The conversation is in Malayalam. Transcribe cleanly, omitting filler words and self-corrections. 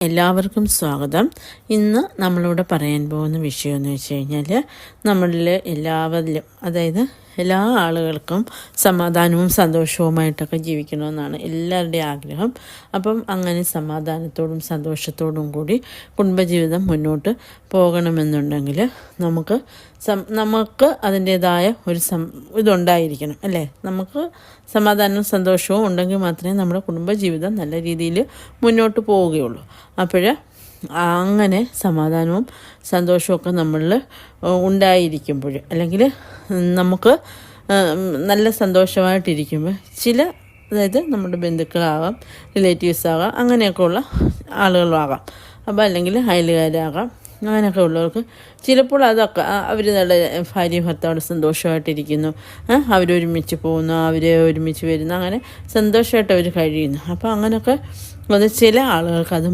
എല്ലാവർക്കും സ്വാഗതം. ഇന്ന് നമ്മളിവിടെ പറയാൻ പോകുന്ന വിഷയം എന്ന് വെച്ച് കഴിഞ്ഞാൽ നമ്മളിൽ എല്ലാവരിലും, അതായത് എല്ലാ ആളുകൾക്കും സമാധാനവും സന്തോഷവുമായിട്ടൊക്കെ ജീവിക്കണമെന്നാണ് എല്ലാവരുടെയും ആഗ്രഹം. അപ്പം അങ്ങനെ സമാധാനത്തോടും സന്തോഷത്തോടും കൂടി കുടുംബജീവിതം മുന്നോട്ട് പോകണമെന്നുണ്ടെങ്കിൽ നമുക്ക് അതിൻ്റേതായ ഒരു ഇതുണ്ടായിരിക്കണം, അല്ലേ? നമുക്ക് സമാധാനവും സന്തോഷവും ഉണ്ടെങ്കിൽ മാത്രമേ നമ്മുടെ കുടുംബജീവിതം നല്ല രീതിയിൽ മുന്നോട്ട് പോവുകയുള്ളൂ. അപ്പോൾ അങ്ങനെ സമാധാനവും സന്തോഷമൊക്കെ നമ്മളിൽ ഉണ്ടായിരിക്കുമ്പോൾ, അല്ലെങ്കിൽ നമുക്ക് നല്ല സന്തോഷമായിട്ടിരിക്കുമ്പോൾ അതായത് നമ്മുടെ ബന്ധുക്കളാകാം, റിലേറ്റീവ്സാകാം, അങ്ങനെയൊക്കെ ഉള്ള ആളുകളാകാം, അപ്പോൾ അല്ലെങ്കിൽ അയൽക്കാരാകാം, അങ്ങനെയൊക്കെ ഉള്ളവർക്ക് ചിലപ്പോൾ അതൊക്കെ അവർ നല്ല ഭാര്യയും ഭർത്താവും സന്തോഷമായിട്ടിരിക്കുന്നു, അവരൊരുമിച്ച് പോകുന്നു, അവർ ഒരുമിച്ച് വരുന്നു, അങ്ങനെ സന്തോഷമായിട്ട് അവർ കഴിയുന്നു. അപ്പോൾ അങ്ങനെയൊക്കെ അത് ചില ആളുകൾക്ക് അത്